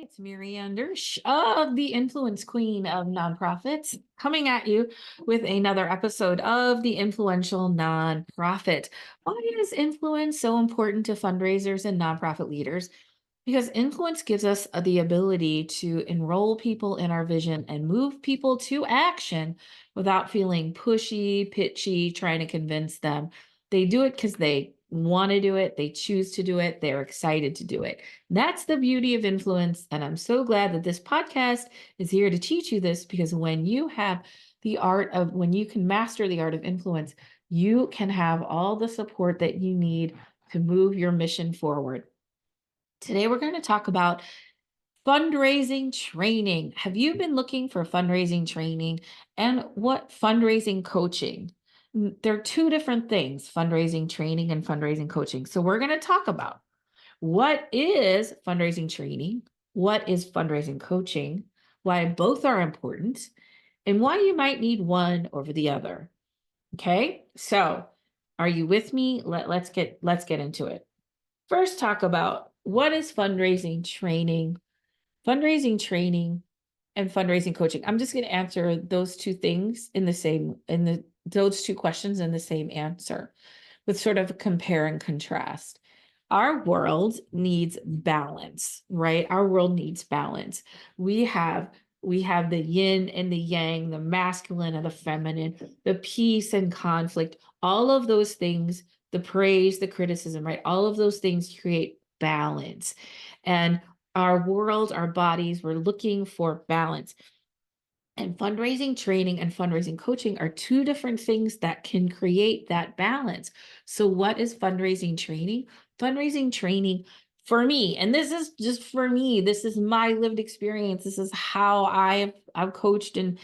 It's Maryanne Dersch of the Influence Queen of Nonprofits, coming at you with another episode of the Influential Nonprofit. Why is influence so important to fundraisers and nonprofit leaders? Because influence gives us the ability to enroll people in our vision and move people to action without feeling pushy, pitchy, trying to convince them. They do it because they want to do it, they choose to do it, they're excited to do it. That's the beauty of influence. And I'm so glad that this podcast is here to teach you this, because when you have when you can master the art of influence, you can have all the support that you need to move your mission forward. Today, we're going to talk about fundraising training. Have you been looking for fundraising training and what fundraising coaching? They're two different things, fundraising training and fundraising coaching. So, we're going to talk about what is fundraising training, what is fundraising coaching, why both are important, and why you might need one over the other. Okay? So, are you with me? Let's get into it. First, talk about what is fundraising training, and fundraising coaching. I'm just going to answer those two things those two questions in the same answer with sort of compare and contrast. Our world needs balance, right? Our world needs balance. We have the yin and the yang, the masculine and the feminine, the peace and conflict, all of those things, the praise, the criticism, right? All of those things create balance. And our world, our bodies, we're looking for balance. And fundraising training and fundraising coaching are two different things that can create that balance. So, what is fundraising training? Fundraising training for me, and this is just for me, this is my lived experience. This is how I've coached and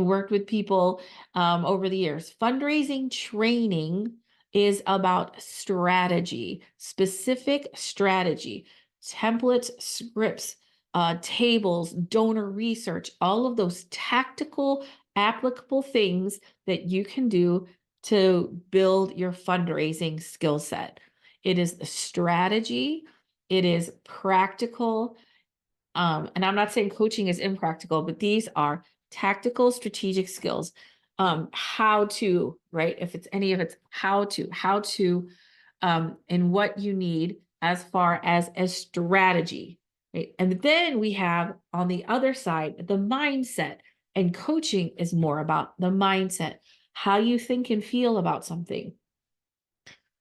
worked with people over the years. Fundraising training is about strategy, specific strategy, templates, scripts, tables, donor research, all of those tactical, applicable things that you can do to build your fundraising skill set. It is the strategy, it is practical. And I'm not saying coaching is impractical, but these are tactical, strategic skills. How to, right? If it's any of it's how to, and what you need as far as a strategy. Right? And then we have on the other side, the mindset. And coaching is more about the mindset, how you think and feel about something.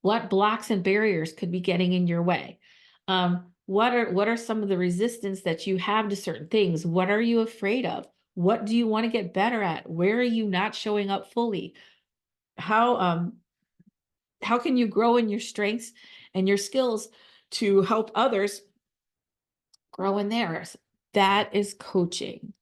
What blocks and barriers could be getting in your way? What are some of the resistance that you have to certain things? What are you afraid of? What do you want to get better at? Where are you not showing up fully? How can you grow in your strengths and your skills to help others grow in theirs? That is coaching.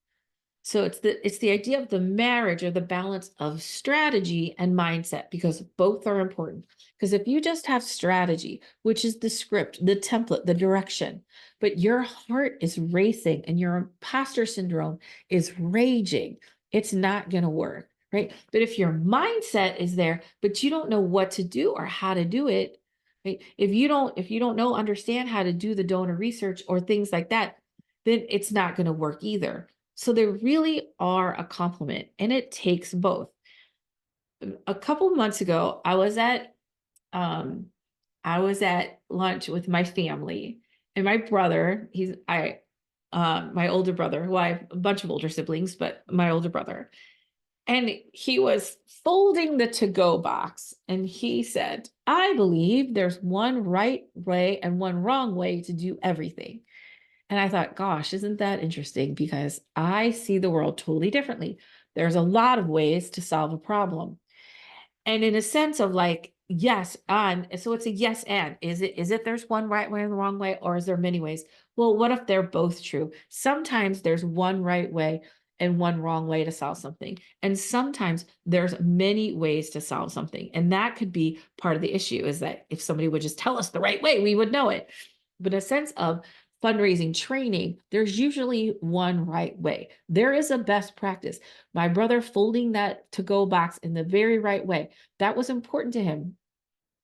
So it's the idea of the marriage or the balance of strategy and mindset, because both are important. Because if you just have strategy, which is the script, the template, the direction, but your heart is racing and your imposter syndrome is raging, it's not going to work, right? But if your mindset is there, but you don't know what to do or how to do it, right? If you don't know, understand how to do the donor research or things like that, then it's not going to work either. So they really are a complement, and it takes both. A couple of months ago, um I was at lunch with my family, and my brother, my older brother, well, I have a bunch of older siblings, but my older brother, and he was folding the to-go box, and he said, "I believe there's one right way and one wrong way to do everything." And I thought, gosh, isn't that interesting? Because I see the world totally differently. There's a lot of ways to solve a problem. And in a sense of like, yes, and so it's a yes and. Is it there's one right way and the wrong way, or is there many ways? Well, what if they're both true? Sometimes there's one right way and one wrong way to solve something. And sometimes there's many ways to solve something. And that could be part of the issue, is that if somebody would just tell us the right way, we would know it. But a sense of fundraising training, there's usually one right way. There is a best practice. My brother folding that to-go box in the very right way, that was important to him.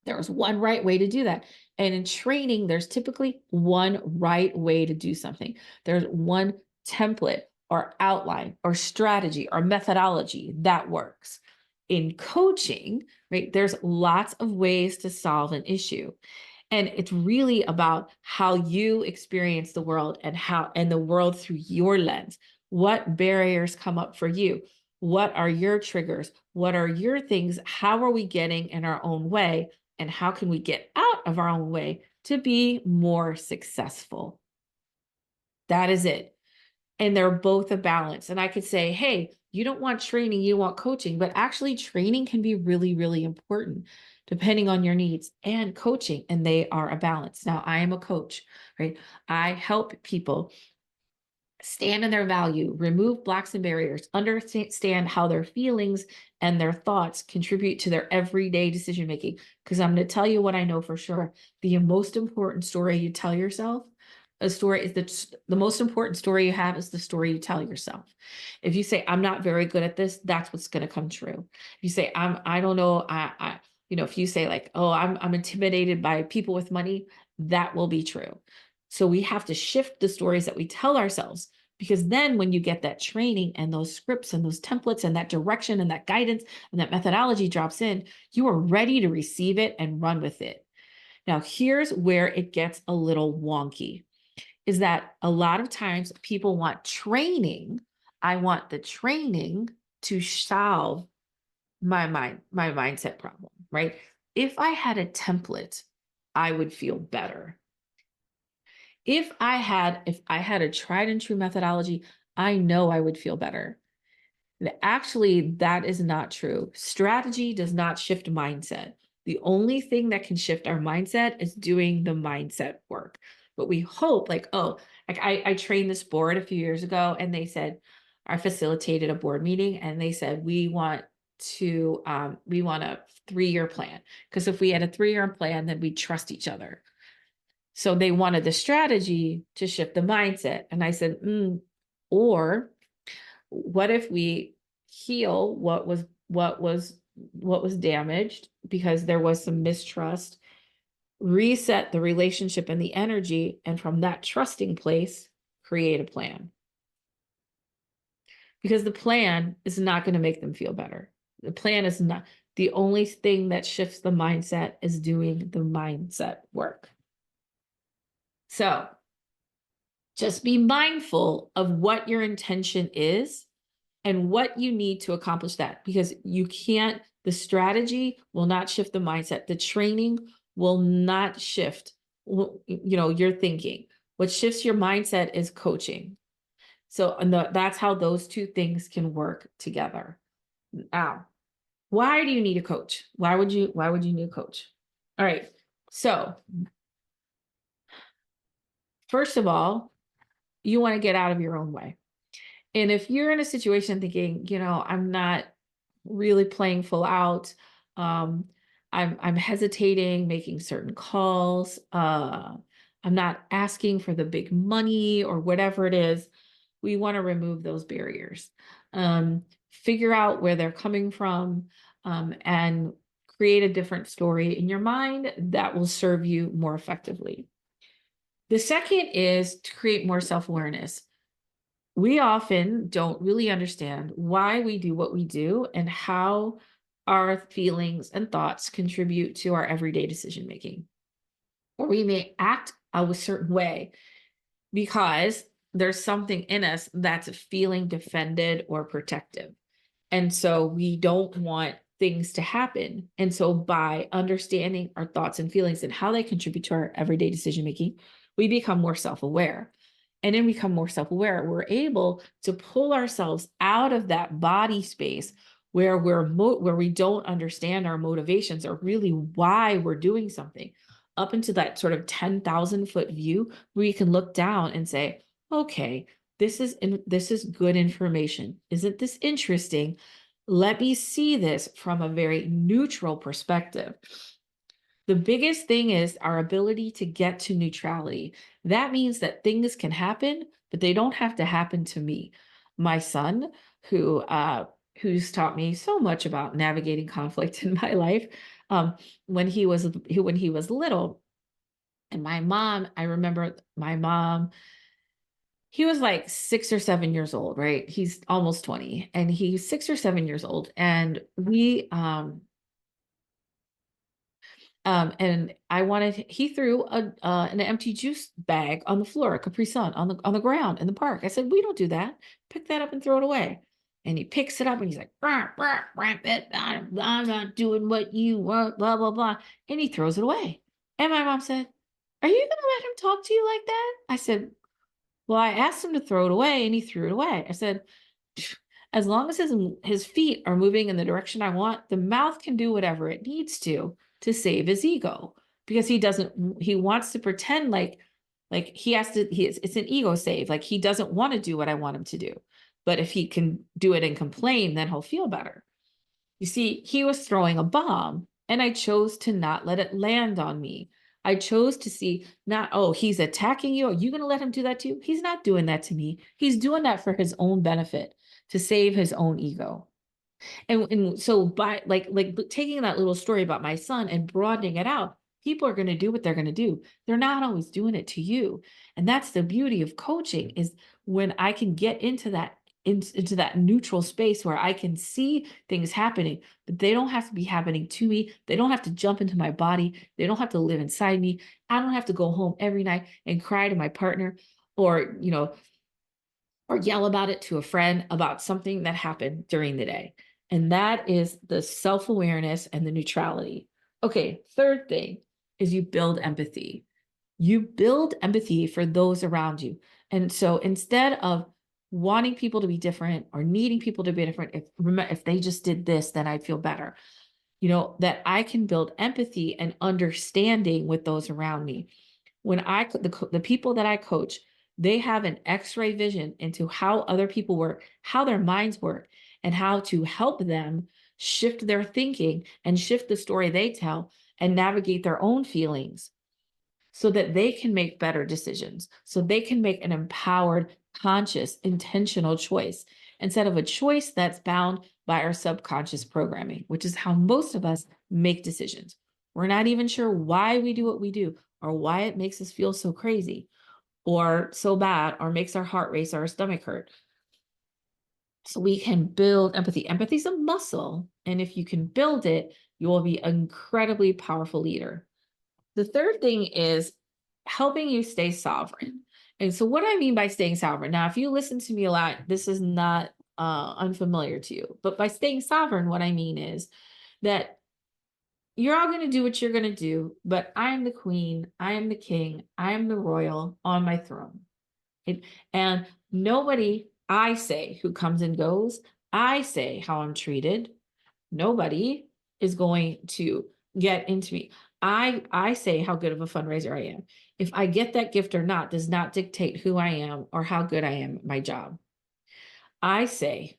There's one right way to do that. And in training, there's typically one right way to do something. There's one template or outline or strategy or methodology that works. In coaching, right, there's lots of ways to solve an issue. And it's really about how you experience the world and the world through your lens. What barriers come up for you? What are your triggers? What are your things? How are we getting in our own way? And how can we get out of our own way to be more successful? That is it. And they're both a balance. And I could say, hey, you don't want training, you want coaching, but actually training can be really, really important depending on your needs, and coaching, and they are a balance. Now, I am a coach, right? I help people stand in their value, remove blocks and barriers, understand how their feelings and their thoughts contribute to their everyday decision making. Because I'm going to tell you what I know for sure. The most important story you tell yourself, a story is the most important story you have is the story you tell yourself. If you say, I'm not very good at this, that's what's going to come true. If you say, I don't know, if you say like, oh, I'm intimidated by people with money, that will be true. So we have to shift the stories that we tell ourselves, because then when you get that training and those scripts and those templates and that direction and that guidance and that methodology drops in, you are ready to receive it and run with it. Now, here's where it gets a little wonky, is that a lot of times people want training. I want the training to solve my mindset problem, right? If I had a template, I would feel better. If I had a tried and true methodology, I know I would feel better. Actually, that is not true. Strategy does not shift mindset. The only thing that can shift our mindset is doing the mindset work. But we hope, like I trained this board a few years ago, and they said, I facilitated a board meeting, and they said, we want a 3-year plan. Because if we had a 3-year plan, then we'd trust each other. So they wanted the strategy to shift the mindset. And I said, or what if we heal what was damaged because there was some mistrust, reset the relationship and the energy, and from that trusting place, create a plan. Because the plan is not going to make them feel better. The plan is not, the only thing that shifts the mindset is doing the mindset work. So just be mindful of what your intention is and what you need to accomplish that, because the strategy will not shift the mindset. The training will not shift, your thinking. What shifts your mindset is coaching. So that's how those two things can work together. Now, why do you need a coach? Why would you need a coach? All right. So first of all, you want to get out of your own way. And if you're in a situation thinking, I'm not really playing full out, I'm hesitating making certain calls, I'm not asking for the big money or whatever it is, we want to remove those barriers. Figure out where they're coming from, and create a different story in your mind that will serve you more effectively. The second is to create more self-awareness. We often don't really understand why we do what we do and how our feelings and thoughts contribute to our everyday decision making. Or we may act a certain way because there's something in us that's feeling defended or protective. And so we don't want things to happen. And so by understanding our thoughts and feelings and how they contribute to our everyday decision making, we become more self-aware. And then we become more self-aware. We're able to pull ourselves out of that body space where where we don't understand our motivations or really why we're doing something, up into that sort of 10,000-foot view where you can look down and say, okay, this is good information. Isn't this interesting? Let me see this from a very neutral perspective. The biggest thing is our ability to get to neutrality. That means that things can happen, but they don't have to happen to me. My son, who's taught me so much about navigating conflict in my life. When he was little, and my mom, I remember my mom, he was like 6 or 7 years old, right? He's almost 20, and he's 6 or 7 years old. And and he threw an empty juice bag on the floor, a Capri Sun on the ground in the park. I said, we don't do that. Pick that up and throw it away. And he picks it up and he's like, "Rah, rah, rah, I'm not doing what you want, blah, blah, blah." And he throws it away. And my mom said, "Are you going to let him talk to you like that?" I said, "Well, I asked him to throw it away and he threw it away." I said, "As long as his feet are moving in the direction I want, the mouth can do whatever it needs to save his ego, because he wants to pretend like it's an ego save. Like he doesn't want to do what I want him to do. But if he can do it and complain, then he'll feel better." You see, he was throwing a bomb, and I chose to not let it land on me. I chose to see, not, oh, he's attacking you. Are you going to let him do that to you? He's not doing that to me. He's doing that for his own benefit, to save his own ego. And so by like taking that little story about my son and broadening it out, people are going to do what they're going to do. They're not always doing it to you. And that's the beauty of coaching, is when I can get into that neutral space where I can see things happening, but they don't have to be happening to me. They don't have to jump into my body. They don't have to live inside me. I don't have to go home every night and cry to my partner, or or yell about it to a friend about something that happened during the day. And that is the self-awareness and the neutrality. Okay, third thing is you build empathy. You build empathy for those around you. And so instead of wanting people to be different or needing people to be different, if they just did this, then I'd feel better. That I can build empathy and understanding with those around me. When the people that I coach, they have an X-ray vision into how other people work, how their minds work, and how to help them shift their thinking and shift the story they tell and navigate their own feelings, so that they can make better decisions, so they can make an empowered, conscious, intentional choice, instead of a choice that's bound by our subconscious programming, which is how most of us make decisions. We're not even sure why we do what we do, or why it makes us feel so crazy or so bad, or makes our heart race or our stomach hurt. So we can build empathy. Empathy is a muscle. And if you can build it, you will be an incredibly powerful leader. The third thing is helping you stay sovereign. And so what I mean by staying sovereign, now, if you listen to me a lot, this is not unfamiliar to you. But by staying sovereign, what I mean is that you're all going to do what you're going to do, but I am the queen, I am the king, I am the royal on my throne. And nobody, I say, who comes and goes, I say how I'm treated. Nobody is going to get into me. I say how good of a fundraiser I am. If I get that gift or not does not dictate who I am or how good I am at my job. I say,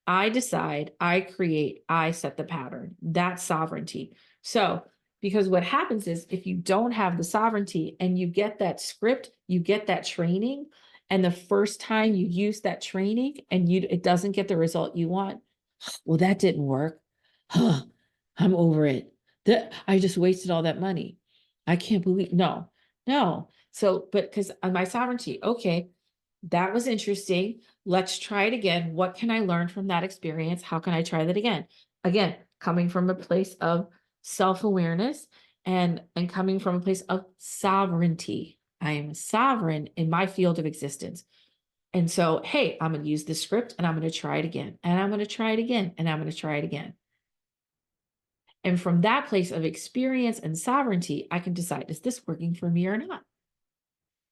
I decide, I create, I set the pattern. That's sovereignty. So, because what happens is, if you don't have the sovereignty and you get that script, you get that training, and the first time you use that training and it doesn't get the result you want, well, that didn't work. Huh, I'm over it. I just wasted all that money. I can't believe, no. So, but because of my sovereignty, okay, that was interesting. Let's try it again. What can I learn from that experience? How can I try that again? Again, coming from a place of self-awareness and coming from a place of sovereignty. I am sovereign in my field of existence. And so, hey, I'm going to use this script and I'm going to try it again. And I'm going to try it again. And I'm going to try it again. And from that place of experience and sovereignty, I can decide, is this working for me or not?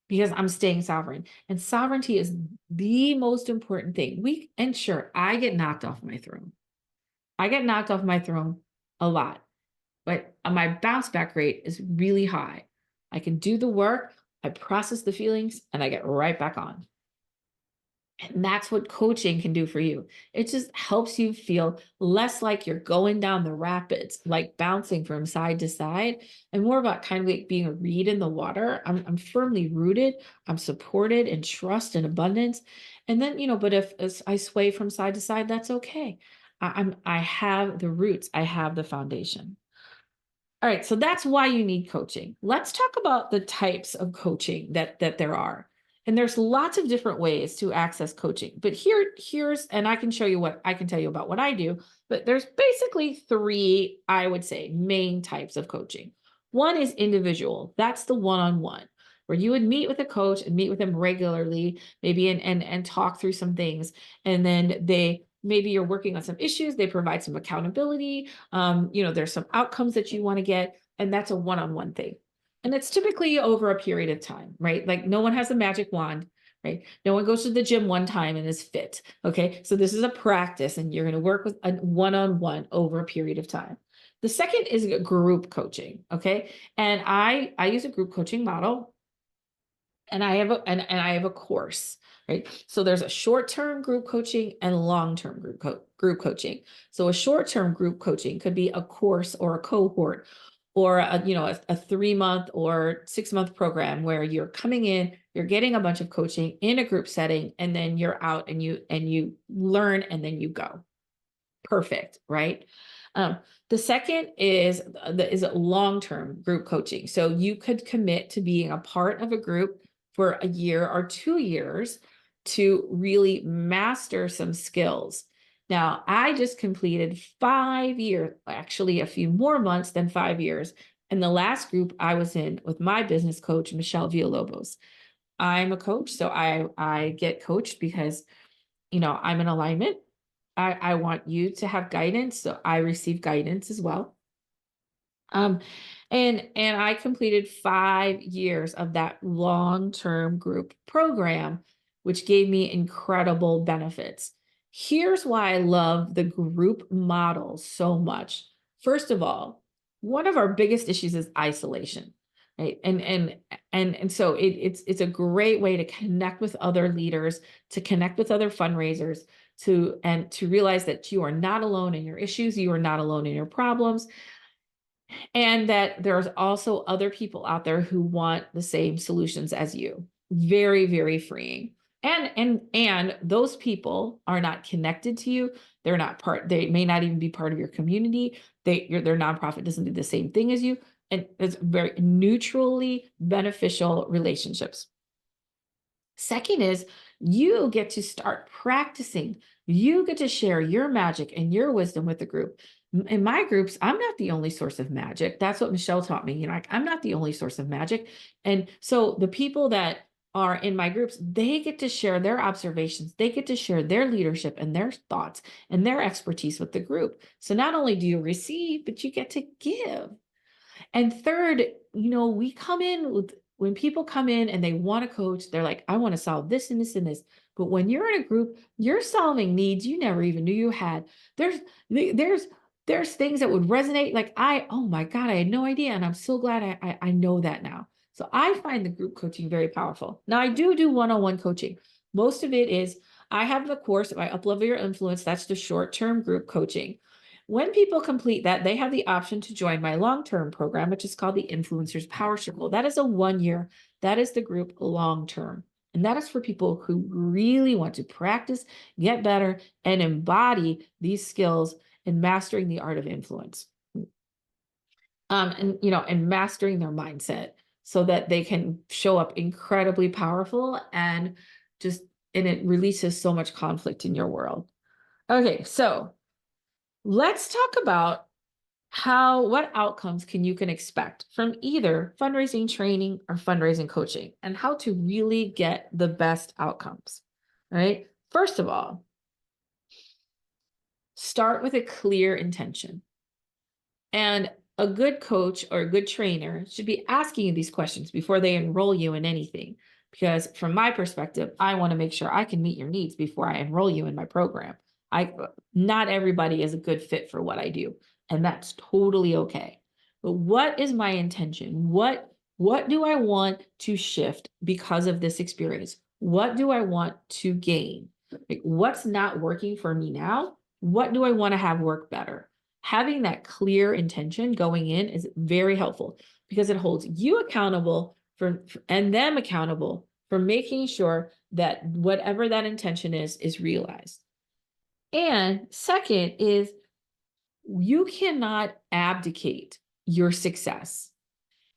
Because I'm staying sovereign. And sovereignty is the most important thing. And sure, I get knocked off my throne. I get knocked off my throne a lot, but my bounce back rate is really high. I can do the work, I process the feelings, and I get right back on. And that's what coaching can do for you. It just helps you feel less like you're going down the rapids, like bouncing from side to side, and more about kind of like being a reed in the water. I'm firmly rooted, I'm supported in trust and abundance. And then, but if as I sway from side to side, that's okay. I have the roots, I have the foundation. All right, so that's why you need coaching. Let's talk about the types of coaching that there are. And there's lots of different ways to access coaching. But here's and I can show you what I can tell you about what I do, but there's basically three, I would say, main types of coaching. One is individual. That's the one-on-one where you would meet with a coach and meet with them regularly, maybe and talk through some things. And then maybe you're working on some issues, they provide some accountability, there's some outcomes that you want to get, and that's a one-on-one thing. And it's typically over a period of time, right? Like no one has a magic wand, right? No one goes to the gym one time and is fit. Okay. So this is a practice, and you're going to work with a one-on-one over a period of time. The second is group coaching. Okay. And I use a group coaching model, and I have a course, right? So there's a short-term group coaching and long-term group coaching. So a short-term group coaching could be a course or a cohort, or a 3-month or 6-month program where you're coming in, you're getting a bunch of coaching in a group setting, and then you're out and you learn and then you go. Perfect, right? Um, the second is a long-term group coaching. So you could commit to being a part of a group for a year or 2 years to really master some skills. Now, I just completed 5 years, actually a few more months than 5 years. And the last group I was in with my business coach, Michelle Villalobos. I'm a coach, so I get coached because I'm in alignment. I want you to have guidance, so I receive guidance as well. Um, and I completed 5 years of that long-term group program, which gave me incredible benefits. Here's why I love the group model so much. First of all, one of our biggest issues is isolation, right? And so it's a great way to connect with other leaders, to connect with other fundraisers, to realize that you are not alone in your issues, you are not alone in your problems, and that there's also other people out there who want the same solutions as you. Very, very freeing. And those people are not connected to you. They're not they may not even be part of your community. Their nonprofit doesn't do the same thing as you. And it's very neutrally beneficial relationships. Second is you get to start practicing. You get to share your magic and your wisdom with the group. In my groups, I'm not the only source of magic. That's what Michelle taught me. I'm not the only source of magic. And so the people that are in my groups, they get to share their observations. They get to share their leadership and their thoughts and their expertise with the group. So not only do you receive, but you get to give. And third, we come in with, when people come in and they want to coach, they're like, I want to solve this and this and this. But when you're in a group, you're solving needs you never even knew you had. There's things that would resonate. Like oh my God, I had no idea. And I'm so glad I know that now. So I find the group coaching very powerful. Now I do one-on-one coaching. Most of it is, I have the course, if I Uplevel Your Influence, that's the short-term group coaching. When people complete that, they have the option to join my long-term program, which is called the Influencers Power Circle. That is a 1 year. That is the group long-term. And that is for people who really want to practice, get better, and embody these skills in mastering the art of influence. And mastering their mindset so that they can show up incredibly powerful and it releases so much conflict in your world. Okay, so let's talk about what outcomes you can expect from either fundraising training or fundraising coaching, and how to really get the best outcomes. Right? First of all, start with a clear intention. And a good coach or a good trainer should be asking you these questions before they enroll you in anything. Because from my perspective, I want to make sure I can meet your needs before I enroll you in my program. Not everybody is a good fit for what I do, and that's totally okay. But what is my intention? What do I want to shift because of this experience? What do I want to gain? Like, what's not working for me now? What do I want to have work better? Having that clear intention going in is very helpful because it holds you accountable and them accountable for making sure that whatever that intention is realized. And second is you cannot abdicate your success.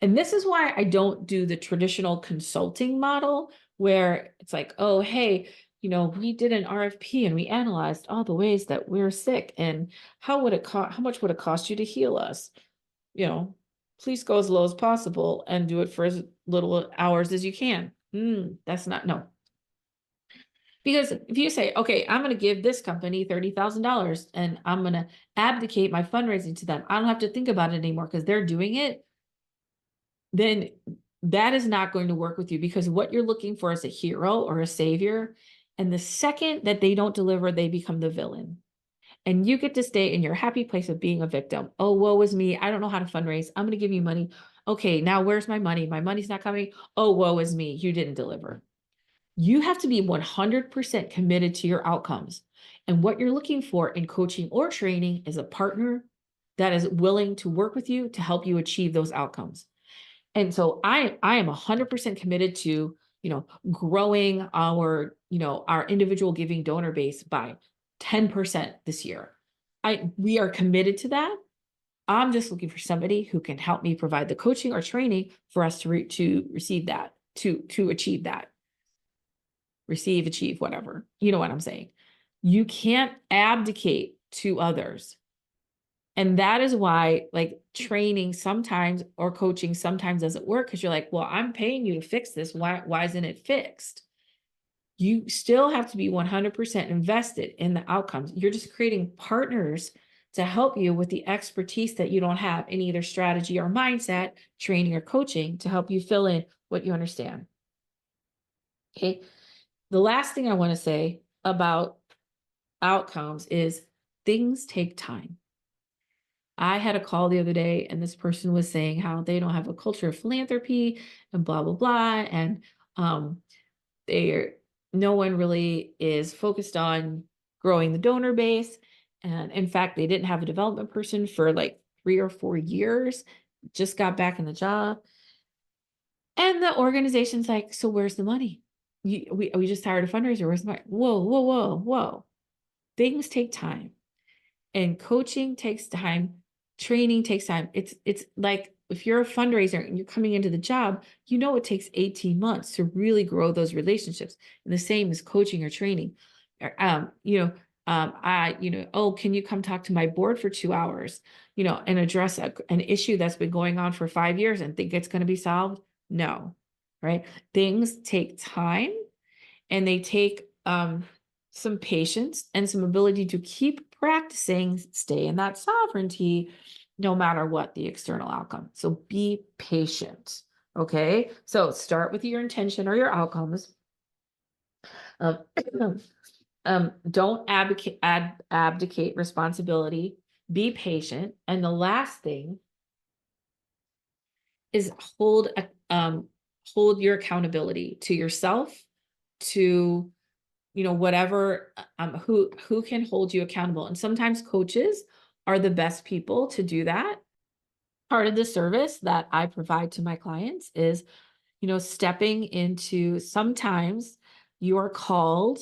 And this is why I don't do the traditional consulting model where it's like, oh, hey, we did an RFP and we analyzed all the ways that we're sick and how much would it cost you to heal us? Please go as low as possible and do it for as little hours as you can. That's not, no. Because if you say, okay, I'm going to give this company $30,000 and I'm going to abdicate my fundraising to them, I don't have to think about it anymore because they're doing it, then that is not going to work with you because what you're looking for is a hero or a savior. And the second that they don't deliver, they become the villain. And you get to stay in your happy place of being a victim. Oh, woe is me. I don't know how to fundraise. I'm going to give you money. Okay, now where's my money? My money's not coming. Oh, woe is me. You didn't deliver. You have to be 100% committed to your outcomes. And what you're looking for in coaching or training is a partner that is willing to work with you to help you achieve those outcomes. And so I am 100% committed to, growing our individual giving donor base by 10% this year. We are committed to that. I'm just looking for somebody who can help me provide the coaching or training for us to receive that, to achieve that. Receive, achieve, whatever. You know what I'm saying? You can't abdicate to others. And that is why like training sometimes or coaching sometimes doesn't work because you're like, well, I'm paying you to fix this. Why isn't it fixed? You still have to be 100% invested in the outcomes. You're just creating partners to help you with the expertise that you don't have in either strategy or mindset, training or coaching to help you fill in what you understand. Okay. The last thing I want to say about outcomes is things take time. I had a call the other day and this person was saying how they don't have a culture of philanthropy and blah, blah, blah. And no one really is focused on growing the donor base. And in fact, they didn't have a development person for like 3 or 4 years, just got back in the job. And the organization's like, so where's the money? We just hired a fundraiser. Where's the money? Whoa, whoa, whoa, whoa. Things take time. And coaching takes time, training takes time. It's like if you're a fundraiser and you're coming into the job, it takes 18 months to really grow those relationships. And the same as coaching or training. Oh, can you come talk to my board for 2 hours, and address an issue that's been going on for 5 years and think it's going to be solved? No, right? Things take time and they take some patience and some ability to keep practicing, stay in that sovereignty, no matter what the external outcome. So be patient. Okay. So start with your intention or your outcomes. Don't abdicate responsibility. Be patient. And the last thing is hold your accountability to yourself, to whatever, who can hold you accountable. And sometimes coaches are the best people to do that. Part of the service that I provide to my clients is, stepping into, sometimes you are called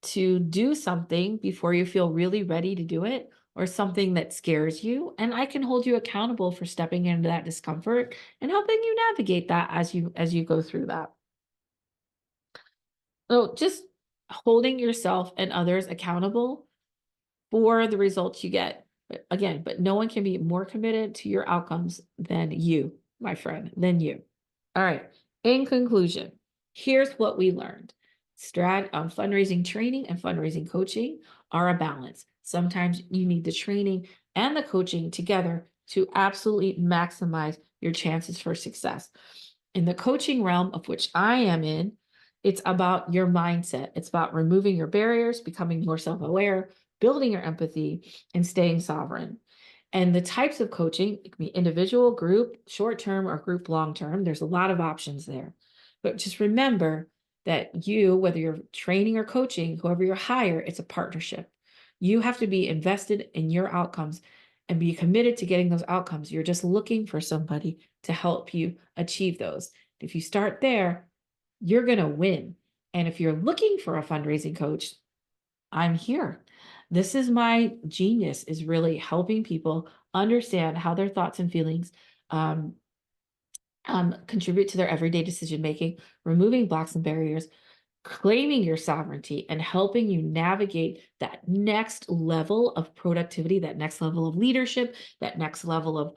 to do something before you feel really ready to do it, or something that scares you. And I can hold you accountable for stepping into that discomfort and helping you navigate that as you go through that. So just holding yourself and others accountable for the results you get. But no one can be more committed to your outcomes than you, my friend, than you. All right. In conclusion, here's what we learned. Fundraising training and fundraising coaching are a balance. Sometimes you need the training and the coaching together to absolutely maximize your chances for success. In the coaching realm of which I am in, it's about your mindset. It's about removing your barriers, becoming more self-aware, building your empathy, and staying sovereign. And the types of coaching, it can be individual, group, short-term, or group long-term. There's a lot of options there. But just remember that you, whether you're training or coaching, whoever you hire, it's a partnership. You have to be invested in your outcomes and be committed to getting those outcomes. You're just looking for somebody to help you achieve those. If you start there, you're going to win. And if you're looking for a fundraising coach, I'm here. This is my genius, is really helping people understand how their thoughts and feelings um, contribute to their everyday decision making, removing blocks and barriers, claiming your sovereignty, and helping you navigate that next level of productivity, that next level of leadership, that next level of,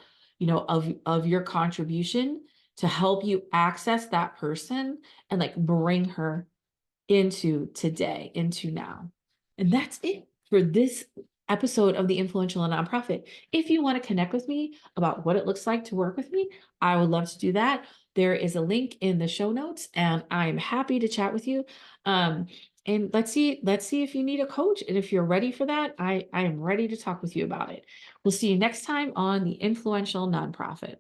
of your contribution, to help you access that person and like bring her into today, into now. And that's it for this episode of the Influential and Nonprofit. If you want to connect with me about what it looks like to work with me, I would love to do that. There is a link in the show notes, and I'm happy to chat with you. And let's see if you need a coach. And if you're ready for that, I am ready to talk with you about it. We'll see you next time on the Influential Nonprofit.